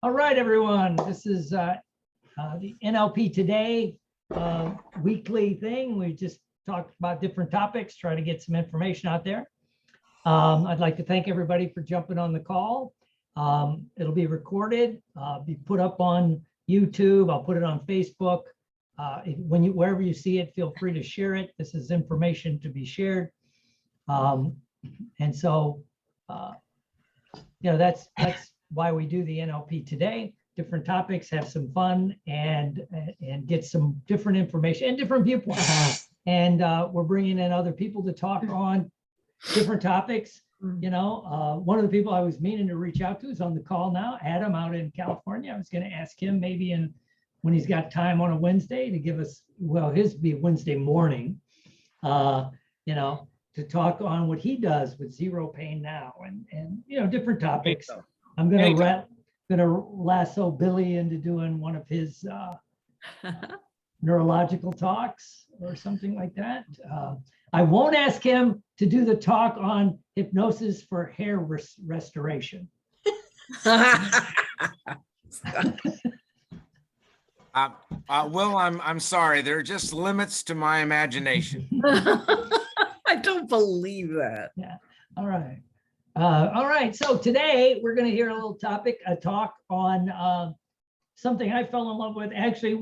All right, everyone. This is the NLP Today weekly thing. We just talked about different topics, try to get some information out there. I'd like to thank everybody for jumping on the call. It'll be recorded, be put up on YouTube. I'll put it on Facebook. Wherever you see it, feel free to share it. This is information to be shared. And so, that's why we do the NLP Today. Different topics, have some fun, and get some different information and different viewpoints. And we're bringing in other people to talk on different topics. One of the people I was meaning to reach out to is on the call now, Adam out in California. I was going to ask him maybe when he's got time on a Wednesday to give us, his be Wednesday morning, to talk on what he does with Zero Pain Now and different topics. I'm gonna lasso Billy into doing one of his neurological talks or something like that. I won't ask him to do the talk on hypnosis for hair restoration. Will, I'm sorry. There are just limits to my imagination. I don't believe that. Yeah. All right. All right. So today we're going to hear a talk on something I fell in love with actually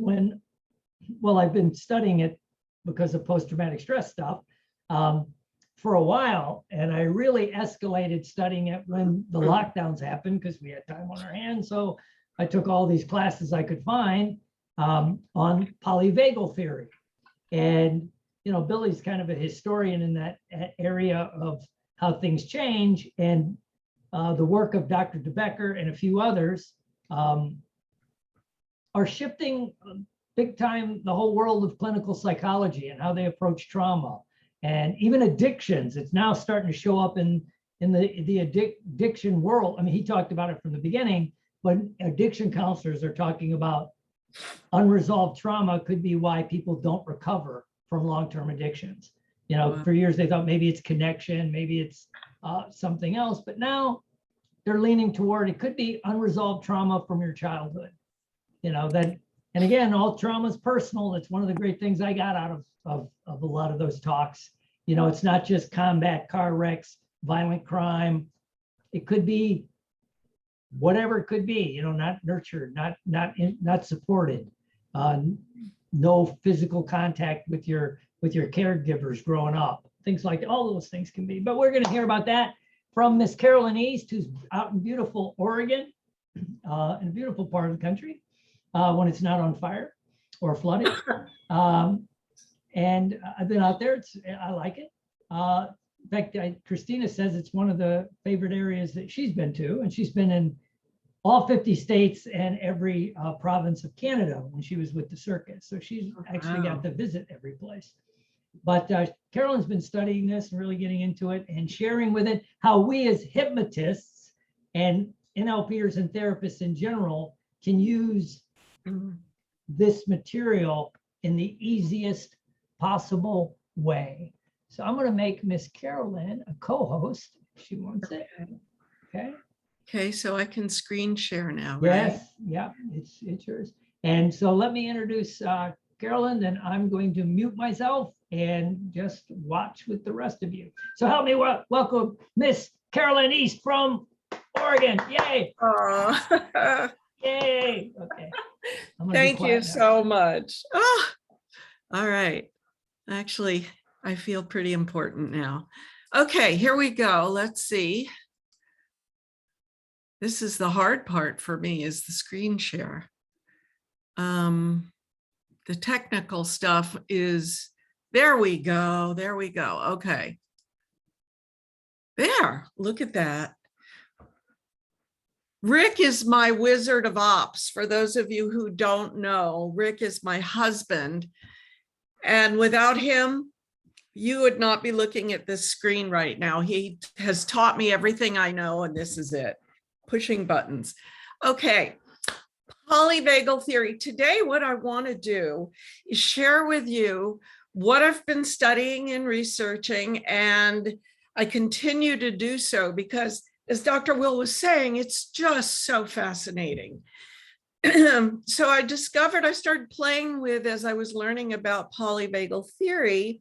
I've been studying it because of post-traumatic stress stuff for a while. And I really escalated studying it when the lockdowns happened because we had time on our hands. So I took all these classes I could find on Poly Vagal theory. And Billy's kind of a historian in that area of how things change, and the work of Dr. DeBecker and a few others are shifting big time the whole world of clinical psychology and how they approach trauma and even addictions. It's now starting to show up in the addiction world. I mean, he talked about it from the beginning, but addiction counselors are talking about unresolved trauma could be why people don't recover from long-term addictions. For years they thought maybe it's connection, maybe it's something else, but now they're leaning toward it could be unresolved trauma from your childhood. And again, all trauma is personal. That's one of the great things I got out of a lot of those talks. It's not just combat, car wrecks, violent crime. It could be whatever it could be. Not nurtured, not supported. No physical contact with your caregivers growing up, things like all those things can be. But we're going to hear about that from Miss Carolyn East, who's out in beautiful Oregon, in a beautiful part of the country, when it's not on fire or flooded. And I've been out there. I like it. In fact, Christina says it's one of the favorite areas that she's been to, and she's been in all 50 states and every province of Canada when she was with the circus. So she's actually got to visit every place. But Carolyn's been studying this and really getting into it and sharing with it how we as hypnotists and NLPers and therapists in general can use this material in the easiest possible way. So I'm going to make Miss Carolyn a co-host if she wants it. Okay. Okay, so I can screen share now, right? Yes, yeah, it's yours. And so let me introduce Carolyn, then I'm going to mute myself and just watch with the rest of you. So help me welcome Miss Carolyn East from Oregon. Yay. Yay. Okay. Thank you so much. Oh, all right. Actually, I feel pretty important now. Okay, here we go. Let's see. This is the hard part for me, is the screen share. The technical stuff is, there we go. Okay. There, look at that. Rick is my wizard of ops. For those of you who don't know, Rick is my husband. And without him, you would not be looking at this screen right now. He has taught me everything I know, and this is it. Pushing buttons. Okay, polyvagal theory. Today, what I want to do is share with you what I've been studying and researching, and I continue to do so because as Dr. Will was saying, it's just so fascinating. So I started playing with, as I was learning about polyvagal theory,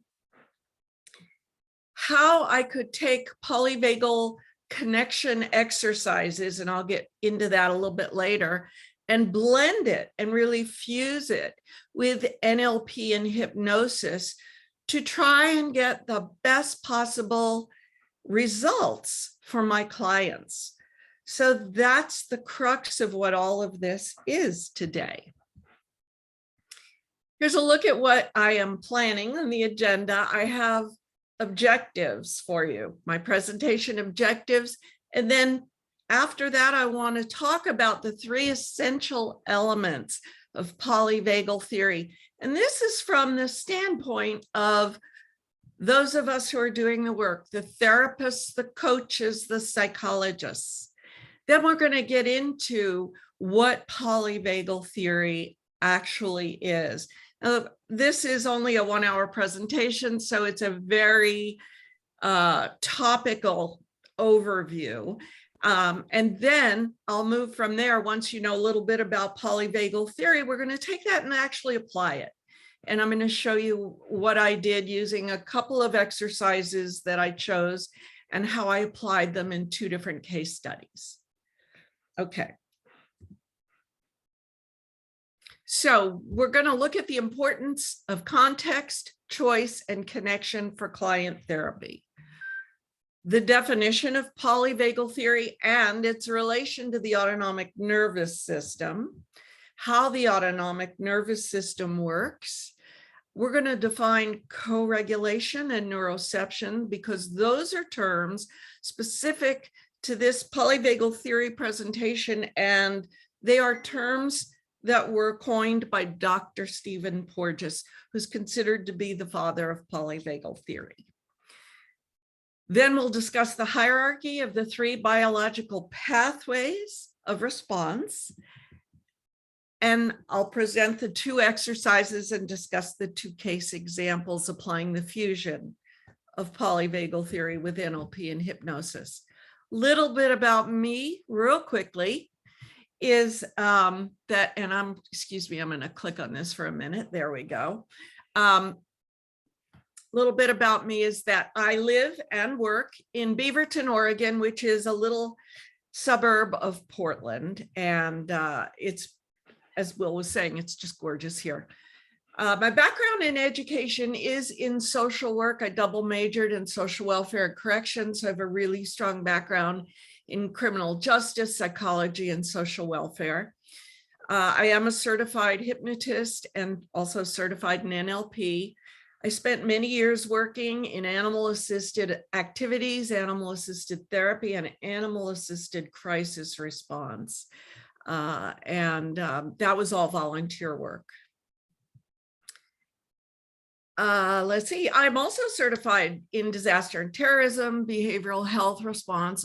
how I could take polyvagal connection exercises, and I'll get into that a little bit later, and blend it and really fuse it with NLP and hypnosis to try and get the best possible results for my clients. So that's the crux of what all of this is today. Here's a look at what I am planning on the agenda. I have objectives for you, my presentation objectives, and then after that, I want to talk about the 3 essential elements of polyvagal theory. And this is from the standpoint of those of us who are doing the work, the therapists, the coaches, the psychologists. Then we're going to get into what polyvagal theory actually is. Now, this is only a 1-hour presentation, so it's a very topical overview. And then I'll move from there. Once you know a little bit about polyvagal theory, we're going to take that and actually apply it. And I'm going to show you what I did using a couple of exercises that I chose and how I applied them in 2 different case studies. Okay. So we're going to look at the importance of context, choice, and connection for client therapy. The definition of polyvagal theory and its relation to the autonomic nervous system, how the autonomic nervous system works. We're going to define co-regulation and neuroception because those are terms specific to this polyvagal theory presentation, and they are terms that were coined by Dr. Stephen Porges, who's considered to be the father of polyvagal theory. Then we'll discuss the hierarchy of the 3 biological pathways of response. And I'll present the 2 exercises and discuss the 2 case examples applying the fusion of polyvagal theory with NLP and hypnosis. Little bit about me real quickly is that, and excuse me, I'm going to click on this for a minute. There we go. Little bit about me is that I live and work in Beaverton, Oregon, which is a little suburb of Portland. And it's, as Will was saying, it's just gorgeous here. My background in education is in social work. I double majored in social welfare and corrections. So I have a really strong background in criminal justice, psychology, and social welfare. I am a certified hypnotist and also certified in NLP. I spent many years working in animal-assisted activities, animal-assisted therapy, and animal-assisted crisis response. That was all volunteer work. Let's see, I'm also certified in disaster and terrorism, behavioral health response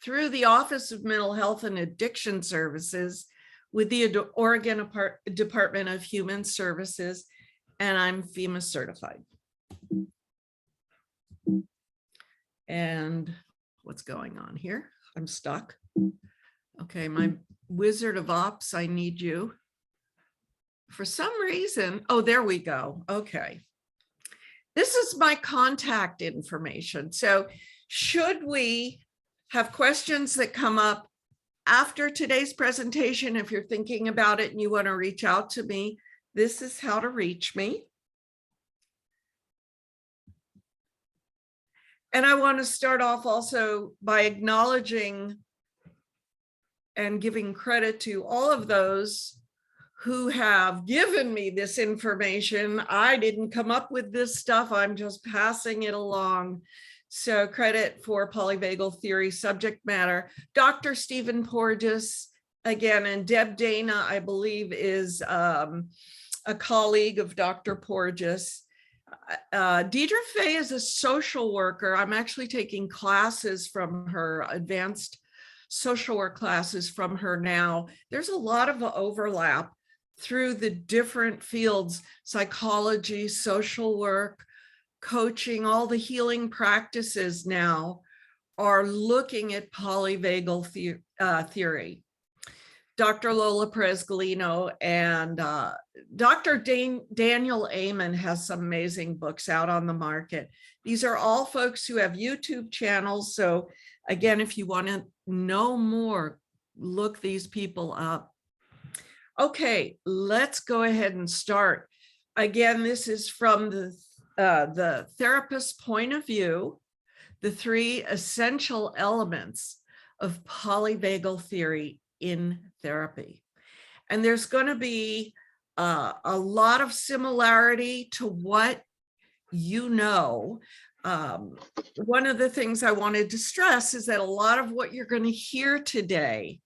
through the Office of Mental Health and Addiction Services with the Oregon Department of Human Services, and I'm FEMA certified. And what's going on here? I'm stuck. Okay, my Wizard of Ops, I need you. For some reason, oh, there we go. Okay. This is my contact information. So should we have questions that come up after today's presentation, if you're thinking about it and you want to reach out to me, this is how to reach me. And I want to start off also by acknowledging and giving credit to all of those who have given me this information. I didn't come up with this stuff. I'm just passing it along. So credit for polyvagal theory subject matter. Dr. Stephen Porges, again, and Deb Dana, I believe, is a colleague of Dr. Porges. Deidre Fay is a social worker. I'm actually taking classes from her, advanced social work classes from her now. There's a lot of overlap through the different fields, psychology, social work, coaching, all the healing practices now are looking at polyvagal theory. Dr. Lola Perez-Galino and Dr. Daniel Amen has some amazing books out on the market. These are all folks who have YouTube channels. So again, if you want to know more, look these people up. Okay, let's go ahead and start. Again, this is from the therapist's point of view, the 3 essential elements of polyvagal theory in therapy. And there's going to be a lot of similarity to what you know. One of the things I wanted to stress is that a lot of what you're going to hear today,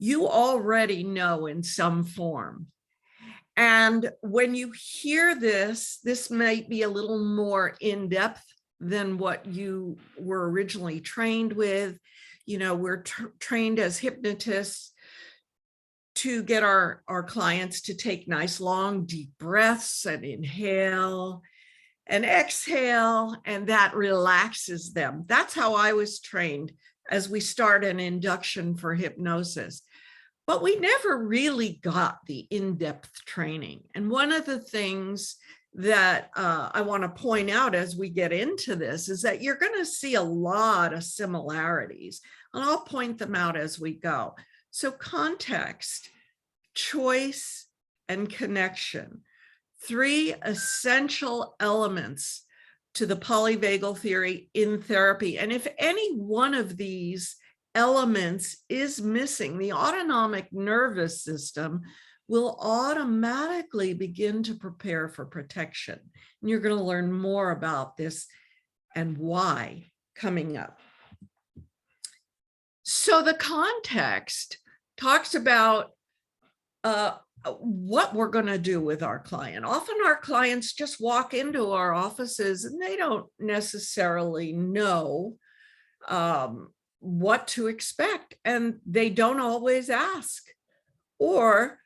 you already know in some form. And when you hear this, this might be a little more in-depth than what you were originally trained with. You know, we're trained as hypnotists to get our clients to take nice long deep breaths and inhale and exhale, and that relaxes them. That's how I was trained as we start an induction for hypnosis. But we never really got the in-depth training. And one of the things that I want to point out as we get into this is that you're going to see a lot of similarities, and I'll point them out as we go. So context, choice, and connection, 3 essential elements to the polyvagal theory in therapy. And if any one of these elements is missing, the autonomic nervous system will automatically begin to prepare for protection. And you're going to learn more about this and why coming up. So the context talks about what we're going to do with our client. Often our clients just walk into our offices and they don't necessarily know what to expect, and they don't always ask, or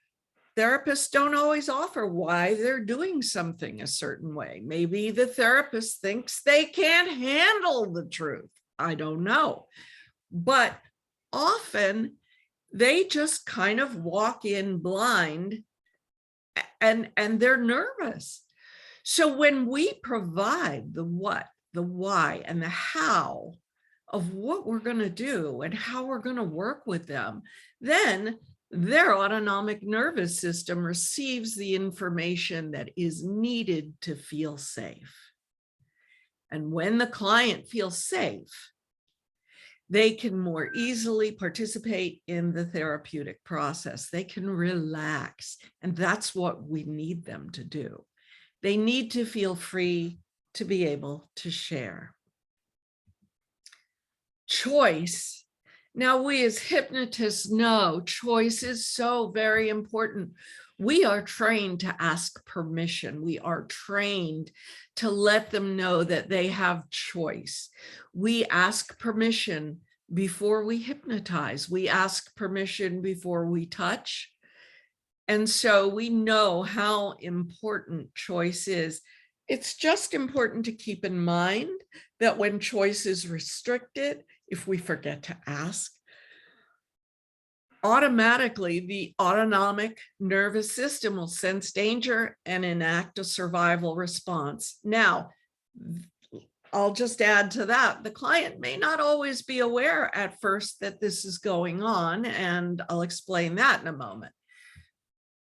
therapists don't always offer why they're doing something a certain way. Maybe the therapist thinks they can't handle the truth. I don't know. But often they just kind of walk in blind and they're nervous. So when we provide the what, the why, and the how of what we're going to do and how we're going to work with them, then their autonomic nervous system receives the information that is needed to feel safe. And when the client feels safe, they can more easily participate in the therapeutic process. They can relax, and that's what we need them to do. They need to feel free to be able to share. Choice. Now, we as hypnotists know choice is so very important. We are trained to ask permission. We are trained to let them know that they have choice. We ask permission before we hypnotize. We ask permission before we touch. And so we know how important choice is. It's just important to keep in mind that when choice is restricted, if we forget to ask, automatically the autonomic nervous system will sense danger and enact a survival response. Now, I'll just add to that, the client may not always be aware at first that this is going on, and I'll explain that in a moment.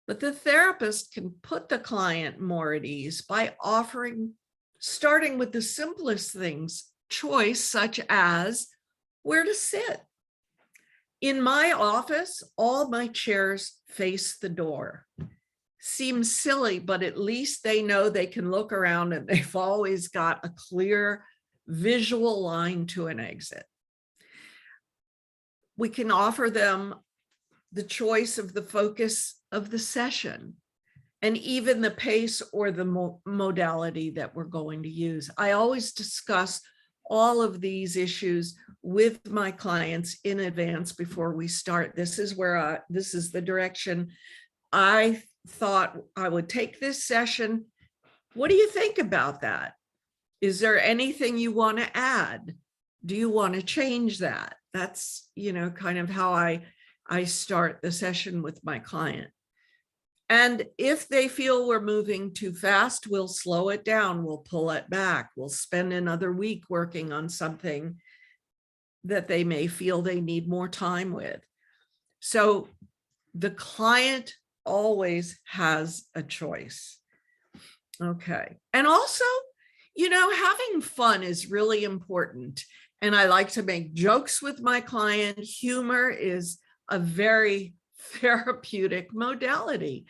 But the therapist can put the client more at ease by starting with the simplest things, choice, such as where to sit. In my office, all my chairs face the door. Seems silly, but at least they know they can look around and they've always got a clear visual line to an exit. We can offer them the choice of the focus of the session and even the pace or the modality that we're going to use. I always discuss all of these issues with my clients in advance before we start. This is where this is the direction I thought I would take this session. What do you think about that? Is there anything you want to add? Do you want to change that? That's, kind of how I start the session with my client. And if they feel we're moving too fast, we'll slow it down. We'll pull it back. We'll spend another week working on something that they may feel they need more time with. So the client always has a choice. Okay. And also, having fun is really important. And I like to make jokes with my client. Humor is a very therapeutic modality.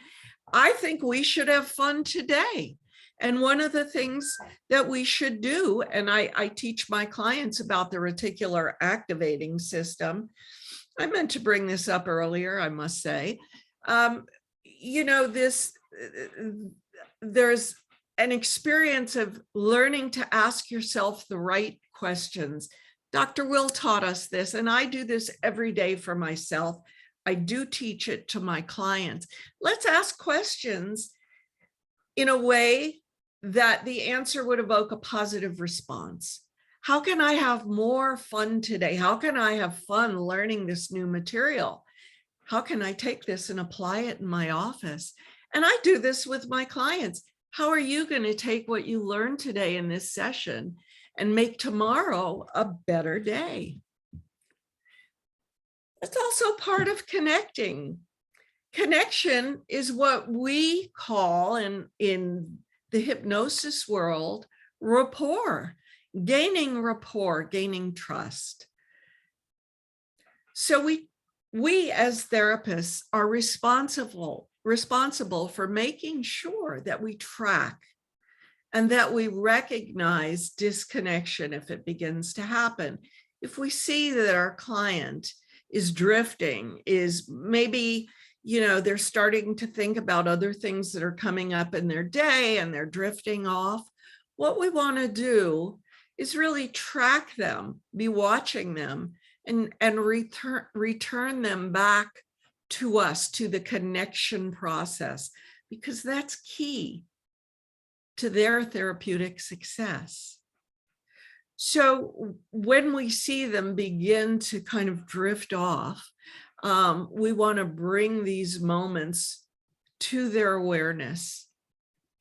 I think we should have fun today. And one of the things that we should do, and I teach my clients about the reticular activating system. I meant to bring this up earlier, I must say. There's an experience of learning to ask yourself the right questions. Dr. Will taught us this, and I do this every day for myself. I do teach it to my clients. Let's ask questions in a way that the answer would evoke a positive response. How can I have more fun today? How can I have fun learning this new material? How can I take this and apply it in my office? And I do this with my clients. How are you going to take what you learned today in this session and make tomorrow a better day? It's also part of connecting. Connection is what we call in the hypnosis world, rapport, gaining trust. So we as therapists are responsible for making sure that we track and that we recognize disconnection if it begins to happen. If we see that our client is drifting, is maybe, they're starting to think about other things that are coming up in their day and they're drifting off, what we want to do is really track them, be watching them, and return them back to us, to the connection process, because that's key to their therapeutic success. So when we see them begin to kind of drift off, we want to bring these moments to their awareness.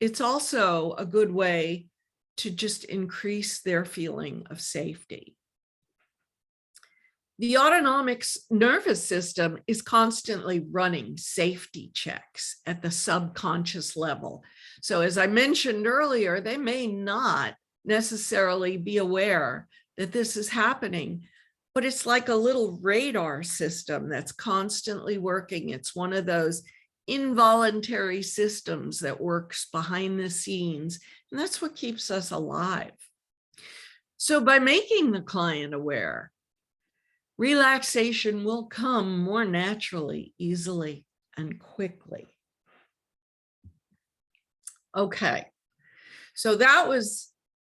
It's also a good way to just increase their feeling of safety. The autonomic nervous system is constantly running safety checks at the subconscious level. So as I mentioned earlier, they may not necessarily be aware that this is happening, but it's like a little radar system that's constantly working. It's one of those involuntary systems that works behind the scenes, and that's what keeps us alive. So by making the client aware, relaxation will come more naturally, easily, and quickly. Okay, so that was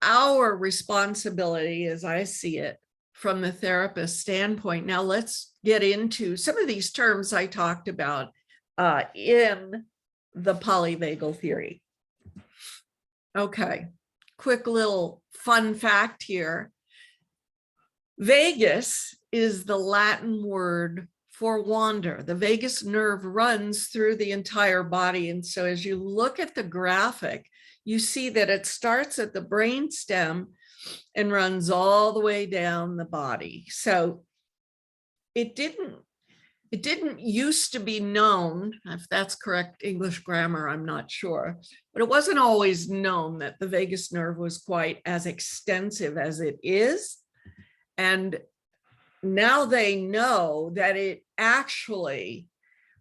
our responsibility, as I see it, from the therapist standpoint. Now let's get into some of these terms I talked about in the polyvagal theory. Okay, quick little fun fact here. Vagus is the Latin word for wander. The vagus nerve runs through the entire body. And so as you look at the graphic, you see that it starts at the brainstem and runs all the way down the body. So it didn't used to be known, if that's correct English grammar, I'm not sure, but it wasn't always known that the vagus nerve was quite as extensive as it is. And now they know that it actually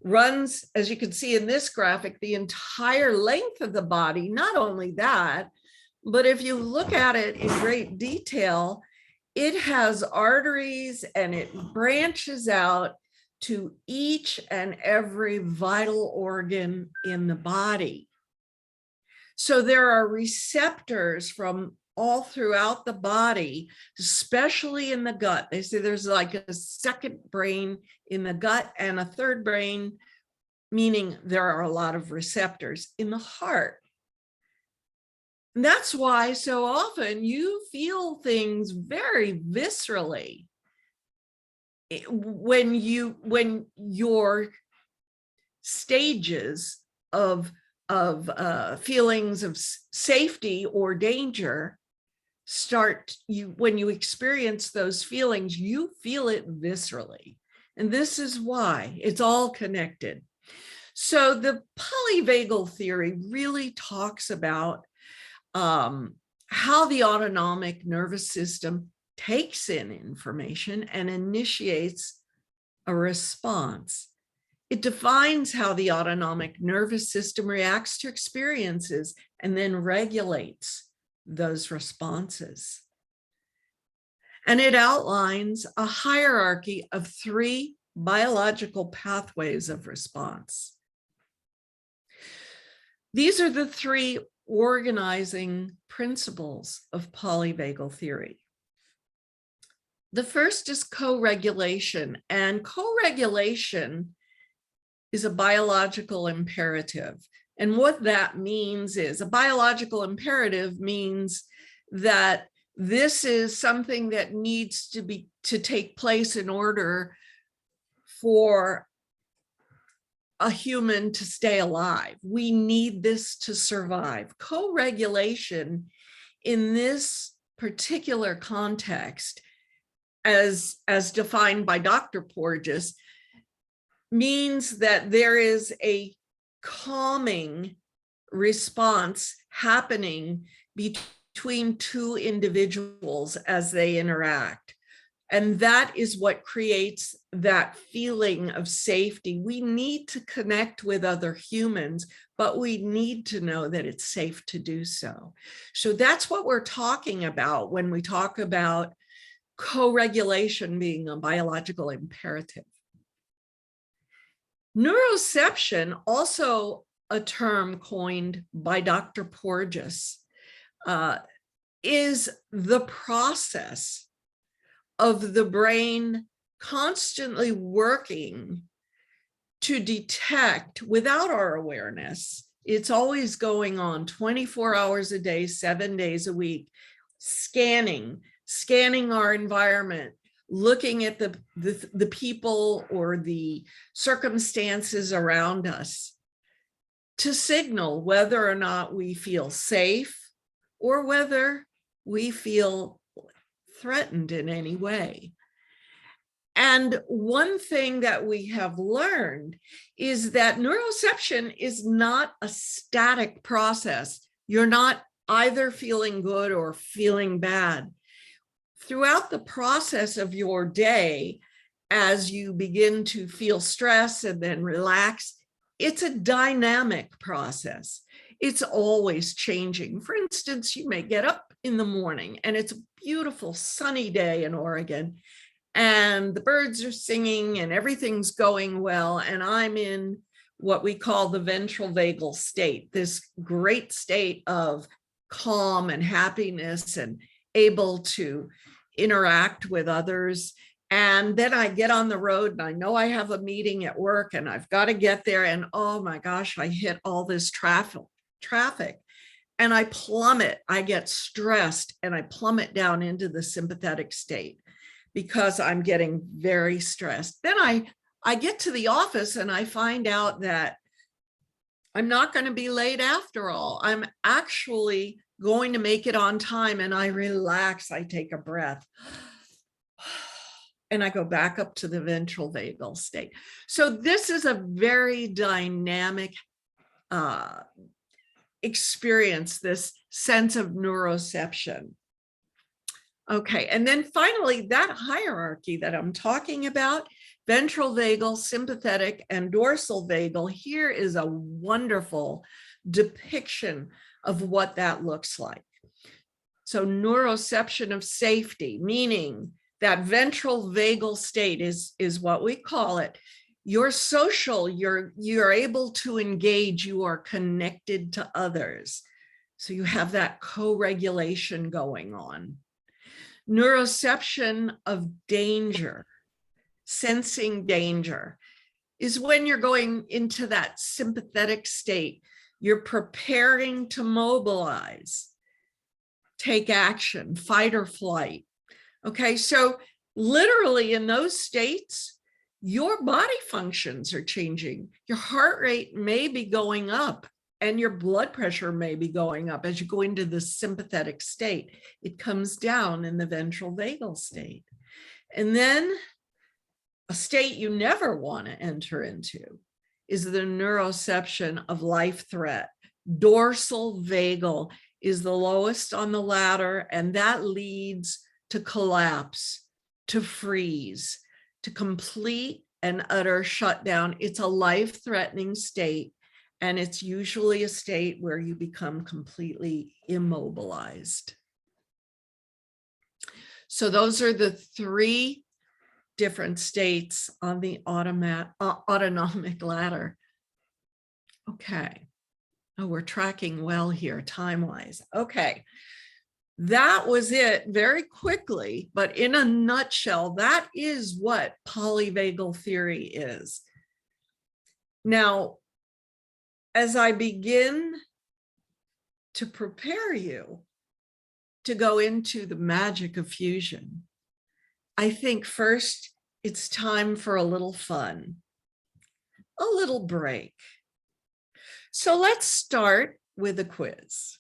runs, as you can see in this graphic, the entire length of the body. Not only that, but if you look at it in great detail, it has arteries and it branches out to each and every vital organ in the body. So there are receptors from all throughout the body, especially in the gut. They say there's like a second brain in the gut and a third brain, meaning there are a lot of receptors in the heart. And that's why so often you feel things very viscerally when your stages of feelings of safety or danger start. When you experience those feelings, you feel it viscerally. And this is why it's all connected. So the polyvagal theory really talks about how the autonomic nervous system takes in information and initiates a response. It defines how the autonomic nervous system reacts to experiences and then regulates those responses. And it outlines a hierarchy of 3 biological pathways of response. These are the 3 organizing principles of polyvagal theory. The first is co-regulation, and co-regulation is a biological imperative. And what that means is a biological imperative means that this is something that needs to take place in order for a human to stay alive. We need this to survive. Co-regulation in this particular context, as defined by Dr. Porges, means that there is a calming response happening between 2 individuals as they interact. And that is what creates that feeling of safety. We need to connect with other humans, but we need to know that it's safe to do so. So that's what we're talking about when we talk about co-regulation being a biological imperative. Neuroception, also a term coined by Dr. Porges, is the process of the brain constantly working to detect without our awareness. It's always going on 24 hours a day, 7 days a week, scanning our environment, looking at the people or the circumstances around us to signal whether or not we feel safe or whether we feel threatened in any way. And one thing that we have learned is that neuroception is not a static process. You're not either feeling good or feeling bad. Throughout the process of your day, as you begin to feel stress and then relax, it's a dynamic process. It's always changing. For instance, you may get up in the morning and it's a beautiful sunny day in Oregon and the birds are singing and everything's going well. And I'm in what we call the ventral vagal state, this great state of calm and happiness and able to interact with others. And then I get on the road and I know I have a meeting at work and I've got to get there. And oh my gosh, I hit all this traffic and I plummet. I get stressed and I plummet down into the sympathetic state because I'm getting very stressed. Then I get to the office and I find out that I'm not going to be late after all. I'm actually going to make it on time, and I relax. I take a breath and I go back up to the ventral vagal state. So this is a very dynamic experience, this sense of neuroception. Okay, and then finally, that hierarchy that I'm talking about, ventral vagal, sympathetic, and dorsal vagal, here is a wonderful depiction of what that looks like. So neuroception of safety, meaning that ventral vagal state is what we call it. You're social, you're able to engage, you are connected to others. So you have that co-regulation going on. Neuroception of danger, sensing danger, is when you're going into that sympathetic state. You're preparing to mobilize. take action, fight or flight. Okay, so literally in those states, your body functions are changing. Your heart rate may be going up and your blood pressure may be going up as you go into the sympathetic state. It comes down in the ventral vagal state. And then a state you never want to enter into is the neuroception of life threat. Dorsal vagal is the lowest on the ladder, and that leads to collapse, to freeze, to complete and utter shutdown. It's a life-threatening state, and it's usually a state where you become completely immobilized. So those are the three different states on the autonomic ladder. Okay. Oh, we're tracking well here time-wise. Okay. That was it very quickly, but in a nutshell, that is what polyvagal theory is. Now, as I begin to prepare you to go into the magic of fusion, I think first it's time for a little fun, a little break. So let's start with a quiz.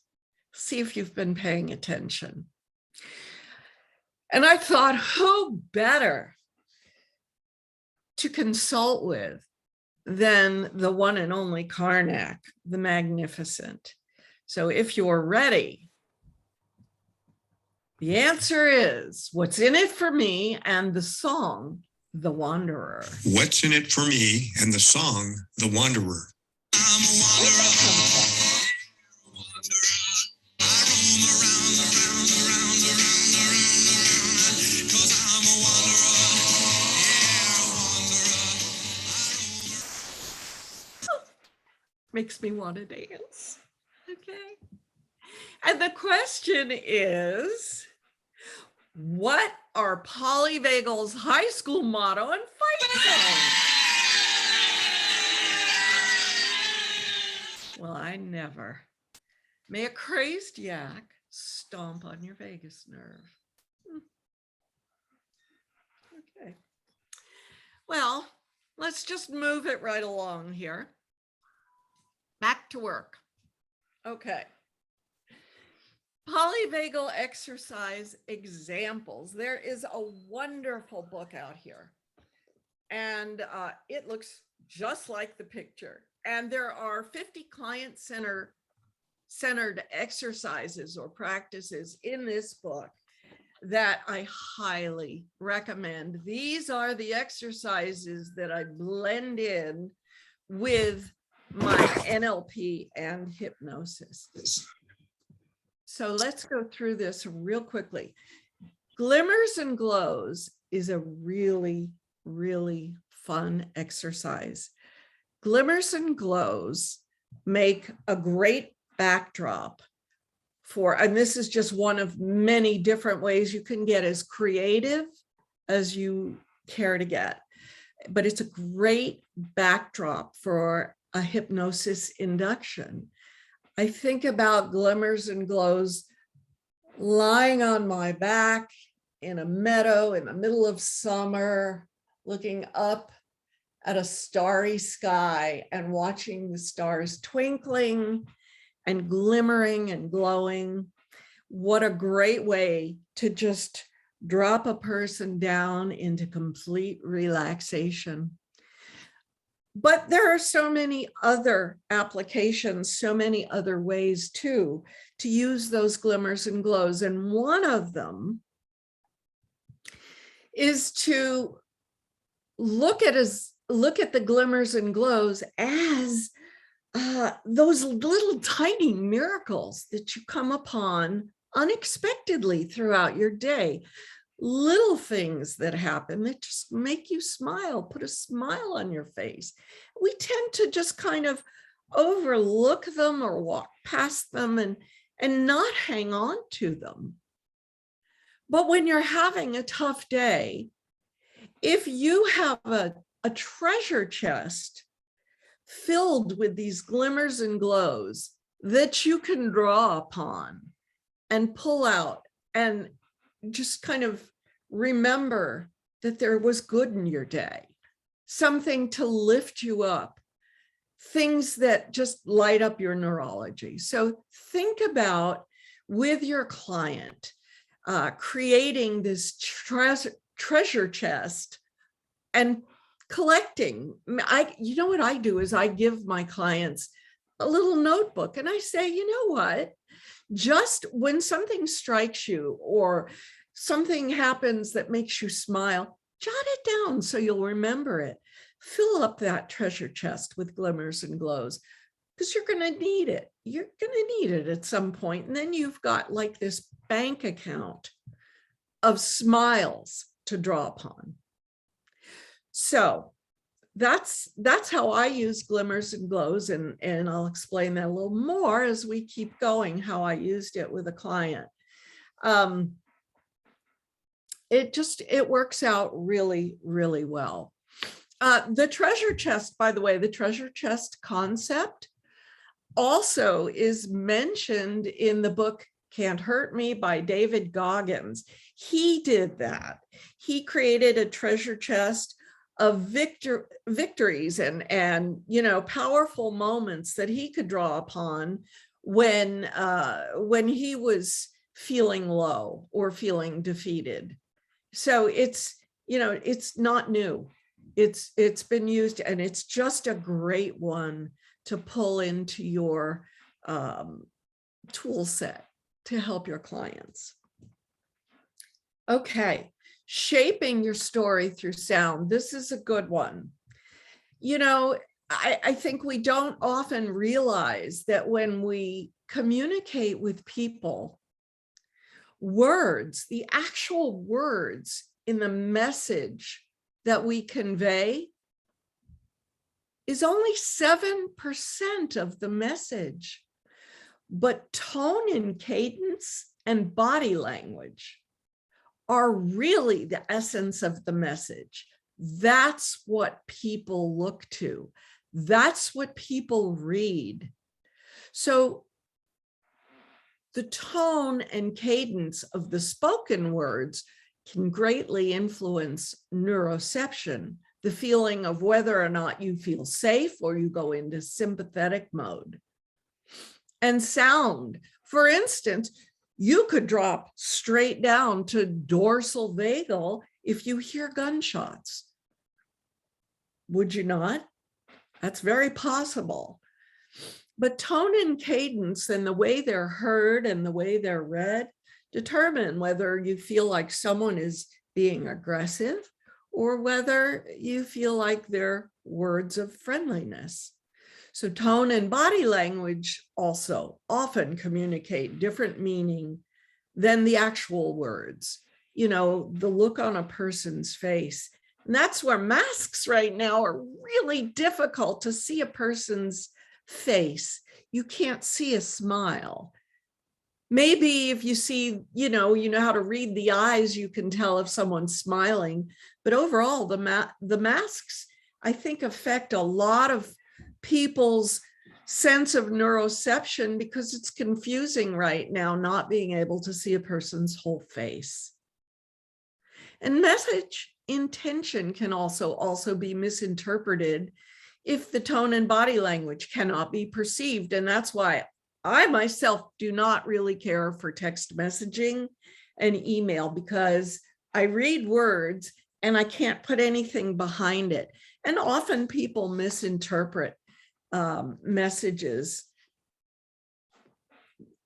See if you've been paying attention. And I thought, who better to consult with than the one and only Karnak, the Magnificent. So if you're ready, the answer is what's in it for me and the song, The Wanderer. What's in it for me and the song, The Wanderer. I'm a wanderer. Makes me want to dance. Okay. And the question is, what are Polyvagal's high school motto and fight song? Well, I never. May a crazed yak stomp on your vagus nerve. Okay. Well, let's just move it right along here. Back to work. Okay. Polyvagal exercise examples. There is a wonderful book out here, and it looks just like the picture. And there are 50 client-centered exercises or practices in this book that I highly recommend. These are the exercises that I blend in with my NLP and hypnosis. So let's go through this real quickly. Glimmers and glows is a really, really fun exercise. Glimmers and glows make a great backdrop for, and this is just one of many different ways you can get as creative as you care to get, but it's a great backdrop for a hypnosis induction. I think about glimmers and glows lying on my back in a meadow in the middle of summer, looking up at a starry sky and watching the stars twinkling and glimmering and glowing. What a great way to just drop a person down into complete relaxation. But there are so many other applications, so many other ways too, to use those glimmers and glows. And one of them is to look at the glimmers and glows as those little tiny miracles that you come upon unexpectedly throughout your day. Little things that happen that just make you smile, put a smile on your face. We tend to just kind of overlook them or walk past them and not hang on to them. But when you're having a tough day, if you have a treasure chest filled with these glimmers and glows that you can draw upon and pull out and just kind of remember that there was good in your day, something to lift you up, things that just light up your neurology. So think about, with your client, creating this treasure chest and collecting. You know what I do is I give my clients a little notebook and I say, you know what, just when something strikes you or something happens that makes you smile, jot it down so you'll remember it. Fill up that treasure chest with glimmers and glows, because you're going to need it. You're going to need it at some point. And then you've got like this bank account of smiles to draw upon. So that's how I use glimmers and glows. And I'll explain that a little more as we keep going, how I used it with a client. It works out really, really well. The treasure chest, by the way, the treasure chest concept also is mentioned in the book Can't Hurt Me by David Goggins. He did that. He created a treasure chest of victories and powerful moments that he could draw upon when he was feeling low or feeling defeated. So it's not new. It's been used, and it's just a great one to pull into your tool set to help your clients. Okay, shaping your story through sound. This is a good one. I think we don't often realize that when we communicate with people, words, the actual words in the message that we convey is only 7% of the message, but tone and cadence and body language are really the essence of the message. That's what people look to. That's what people read. So the tone and cadence of the spoken words can greatly influence neuroception, the feeling of whether or not you feel safe or you go into sympathetic mode. And sound, for instance, you could drop straight down to dorsal vagal if you hear gunshots. Would you not? That's very possible. But tone and cadence and the way they're heard and the way they're read determine whether you feel like someone is being aggressive or whether you feel like they're words of friendliness. So tone and body language also often communicate different meaning than the actual words. The look on a person's face. And that's where masks right now are really difficult to see a person's face. You can't see a smile. Maybe if you see, you know how to read the eyes, you can tell if someone's smiling. But overall, the masks, I think, affect a lot of people's sense of neuroception because it's confusing right now, not being able to see a person's whole face. And message intention can also be misinterpreted if the tone and body language cannot be perceived. And that's why I myself do not really care for text messaging and email, because I read words and I can't put anything behind it. And often people misinterpret messages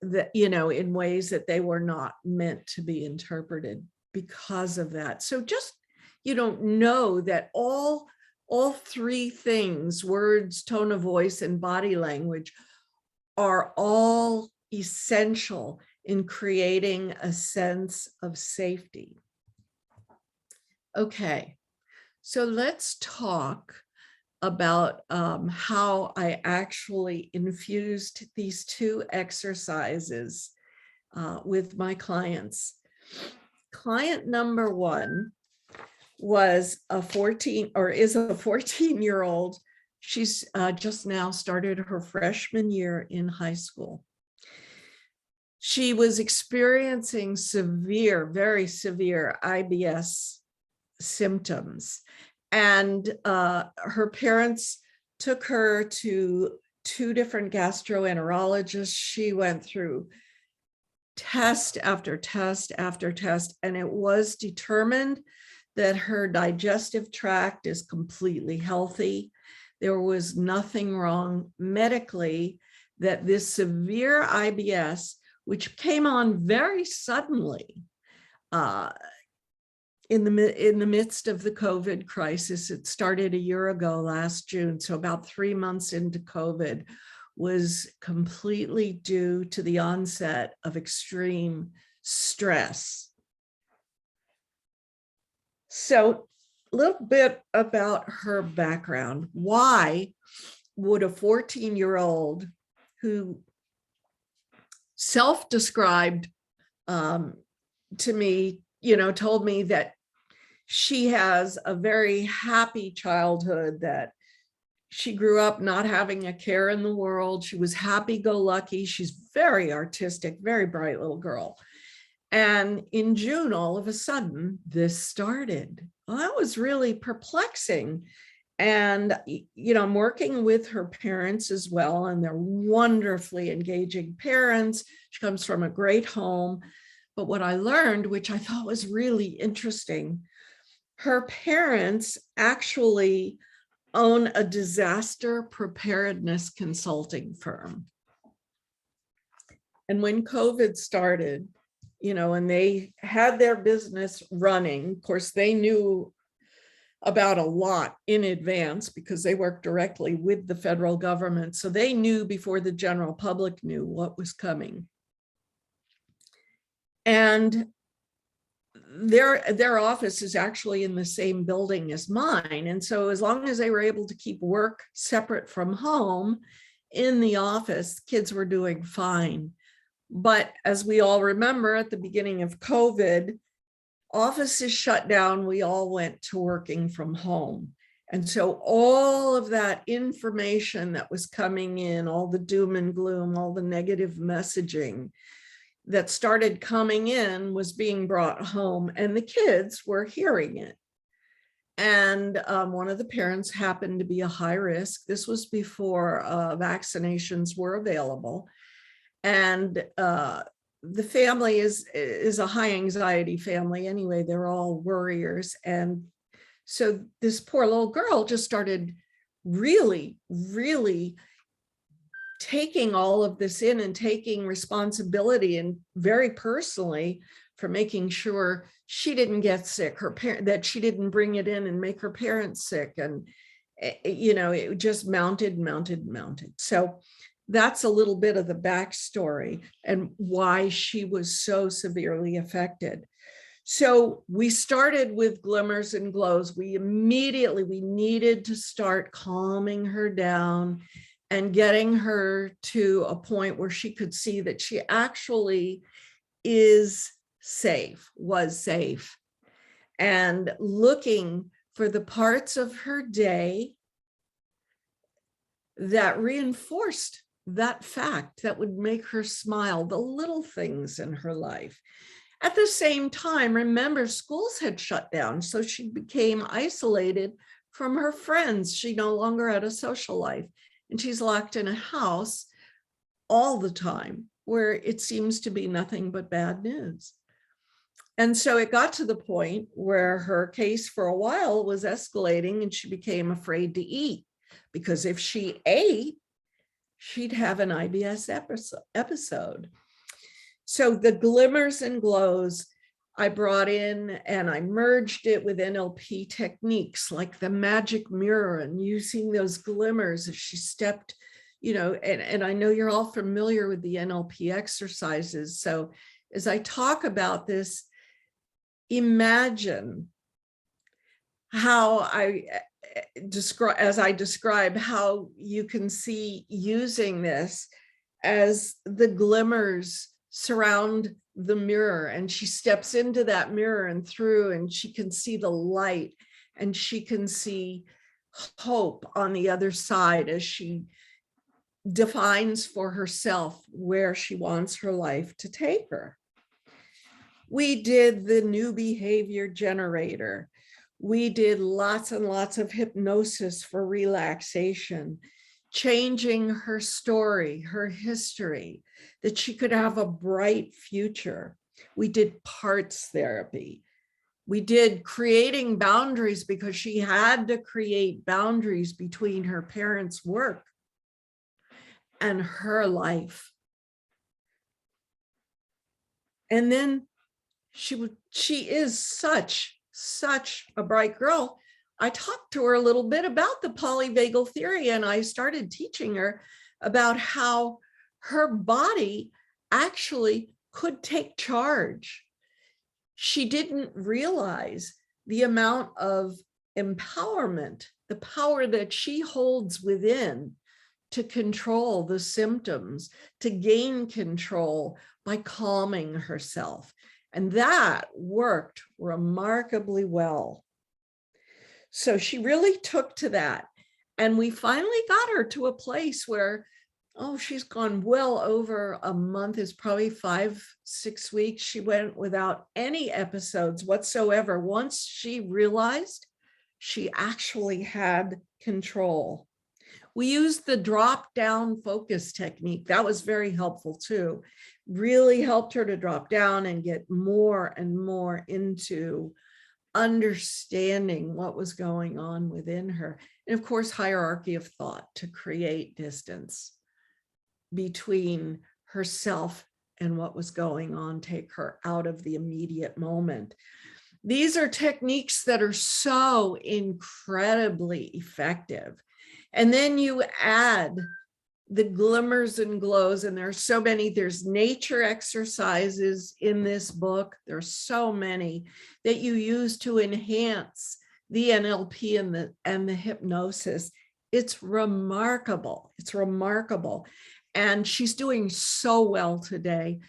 that, in ways that they were not meant to be interpreted because of that. So just, know that all three things, words, tone of voice, and body language, are all essential in creating a sense of safety. Okay, so let's talk about how I actually infused these two exercises with my clients. Client number one is a 14-year-old. She's just now started her freshman year in high school. she was experiencing severe, very severe IBS symptoms. And her parents took her to 2 different gastroenterologists. She went through test after test after test, and it was determined that her digestive tract is completely healthy. There was nothing wrong medically, that this severe IBS, which came on very suddenly in the midst of the COVID crisis, it started a year ago, last June, so about 3 months into COVID, was completely due to the onset of extreme stress. So a little bit about her background. Why would a 14-year-old who self-described to me, told me that she has a very happy childhood, that she grew up not having a care in the world. She was happy-go-lucky. She's very artistic, very bright little girl. And in June, all of a sudden, this started. Well, that was really perplexing. And, I'm working with her parents as well, and they're wonderfully engaging parents. She comes from a great home. But what I learned, which I thought was really interesting, her parents actually own a disaster preparedness consulting firm. And when COVID started, and they had their business running, of course, they knew about a lot in advance because they worked directly with the federal government. So they knew before the general public knew what was coming. And their office is actually in the same building as mine. And so as long as they were able to keep work separate from home in the office, kids were doing fine. But as we all remember, at the beginning of COVID, offices shut down, we all went to working from home. And so all of that information that was coming in, all the doom and gloom, all the negative messaging that started coming in was being brought home, and the kids were hearing it. And one of the parents happened to be a high risk. This was before vaccinations were available. And the family is a high anxiety family anyway. They're all worriers. And so this poor little girl just started really, really taking all of this in and taking responsibility, and very personally, for making sure she didn't get sick, that she didn't bring it in and make her parents sick. And, it just mounted. So that's a little bit of the backstory and why she was so severely affected. So we started with glimmers and glows. We needed to start calming her down and getting her to a point where she could see that she actually was safe, and looking for the parts of her day that reinforced that fact, that would make her smile, the little things in her life. At the same time, remember, schools had shut down, so she became isolated from her friends. She no longer had a social life, and she's locked in a house all the time where it seems to be nothing but bad news. And so it got to the point where her case for a while was escalating, and she became afraid to eat, because if she ate, she'd have an IBS episode. So the glimmers and glows, I brought in and I merged it with NLP techniques like the magic mirror, and using those glimmers as she stepped, and I know you're all familiar with the NLP exercises. So as I talk about this, imagine how as I describe how you can see using this as the glimmers surround the mirror, and she steps into that mirror and through, and she can see the light, and she can see hope on the other side as she defines for herself where she wants her life to take her. We did the new behavior generator. We did lots and lots of hypnosis for relaxation, changing her story, her history, that she could have a bright future. We did parts therapy. We did creating boundaries because she had to create boundaries between her parents' work and her life. And then she is such a bright girl. I talked to her a little bit about the Poly Vagal theory, and I started teaching her about how her body actually could take charge. She didn't realize the amount of empowerment, the power that she holds within to control the symptoms, to gain control by calming herself. And that worked remarkably well. So she really took to that. And we finally got her to a place where, oh, she's gone well over a month, it's probably 5-6 weeks. She went without any episodes whatsoever. Once she realized she actually had control. We used the drop down focus technique. That was very helpful too. Really helped her to drop down and get more and more into understanding what was going on within her. And of course, hierarchy of thought to create distance between herself and what was going on, take her out of the immediate moment. These are techniques that are so incredibly effective. And then you add the glimmers and glows, and there's so many. There's nature exercises in this book. There's so many that you use to enhance the NLP and the hypnosis. It's remarkable. It's remarkable. And she's doing so well today.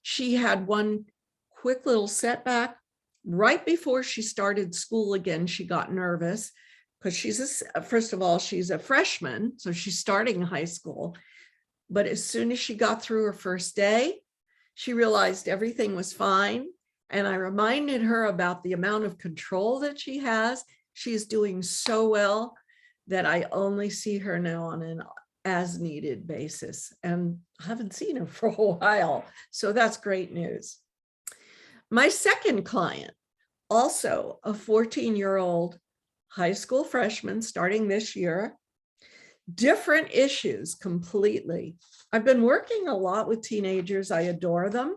She had one quick little setback right before she started school again. She got nervous because first of all, she's a freshman, so she's starting high school. But as soon as she got through her first day, she realized everything was fine. And I reminded her about the amount of control that she has. She's doing so well that I only see her now on an as needed basis, and I haven't seen her for a while. So that's great news. My second client, also a 14-year-old high school freshman starting this year, different issues completely. I've been working a lot with teenagers. I adore them.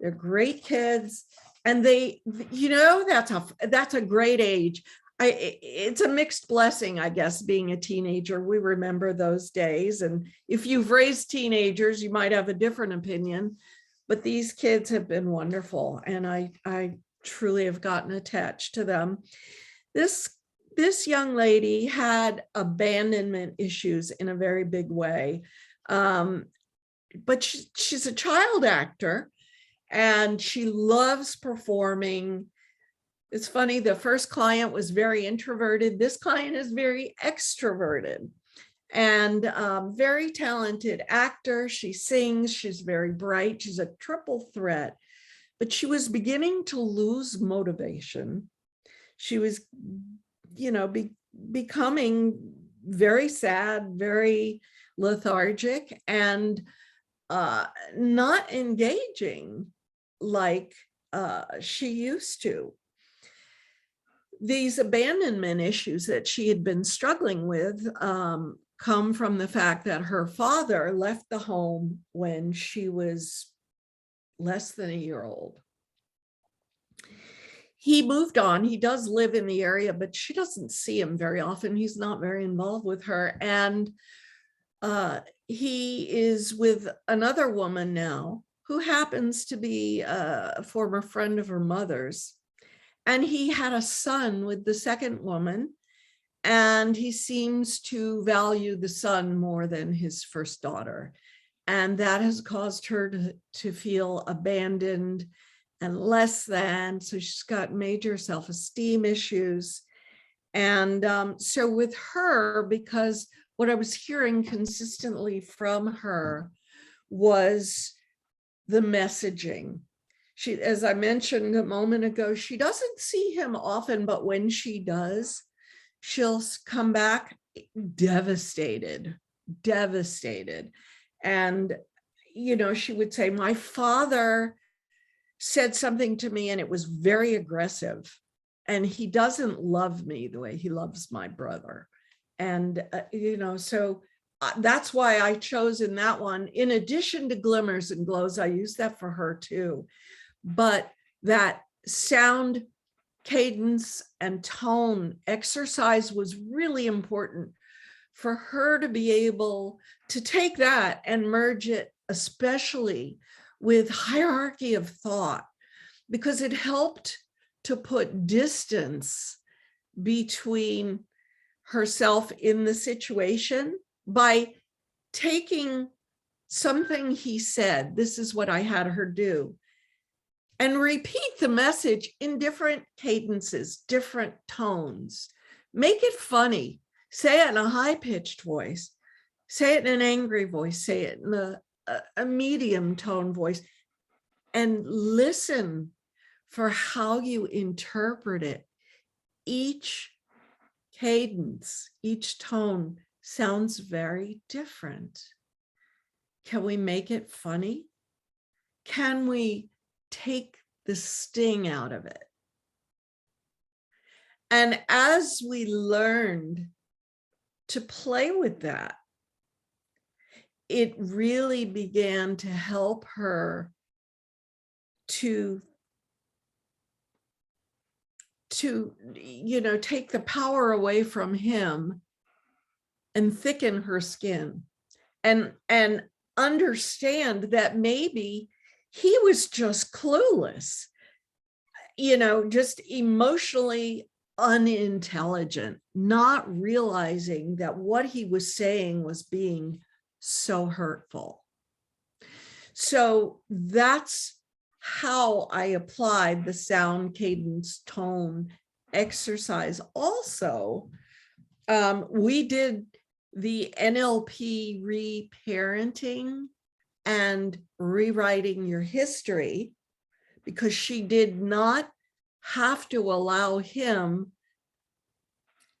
They're great kids. And that's a great age. It's a mixed blessing, I guess, being a teenager. We remember those days. And if you've raised teenagers, you might have a different opinion, but these kids have been wonderful. And I truly have gotten attached to them. This young lady had abandonment issues in a very big way. But she's a child actor and she loves performing. It's funny, the first client was very introverted. This client is very extroverted and very talented actor. She sings, she's very bright. She's a triple threat, but she was beginning to lose motivation. She was, becoming very sad, very lethargic, and not engaging like she used to. These abandonment issues that she had been struggling with come from the fact that her father left the home when she was less than a year old. He moved on. He does live in the area, but she doesn't see him very often. He's not very involved with her. And he is with another woman now who happens to be a former friend of her mother's. And he had a son with the second woman, and he seems to value the son more than his first daughter. And that has caused her to feel abandoned and less than. So she's got major self-esteem issues. And so with her, because what I was hearing consistently from her was the messaging. She, as I mentioned a moment ago, she doesn't see him often, but when she does, she'll come back devastated. And, you know, she would say, my father said something to me and it was very aggressive. And he doesn't love me the way he loves my brother. And, you know, so that's why I chose in that one, in addition to glimmers and glows, I use that for her too. But that sound, cadence, and tone exercise was really important for her to be able to take that and merge it, especially with hierarchy of thought, because it helped to put distance between herself in the situation by taking something he said, this is what I had her do, and repeat the message in different cadences, different tones. Make it funny. Say it in a high-pitched voice. Say it in an angry voice. Say it in a medium tone voice. And listen for how you interpret it. Each cadence, each tone sounds very different. Can we make it funny? Can we take the sting out of it? And as we learned to play with that, it really began to help her to you know, take the power away from him and thicken her skin and understand that maybe he was just clueless, you know, just emotionally unintelligent, not realizing that what he was saying was being so hurtful. So that's how I applied the sound, cadence, tone exercise. Also, we did the NLP reparenting and rewriting your history, because she did not have to allow him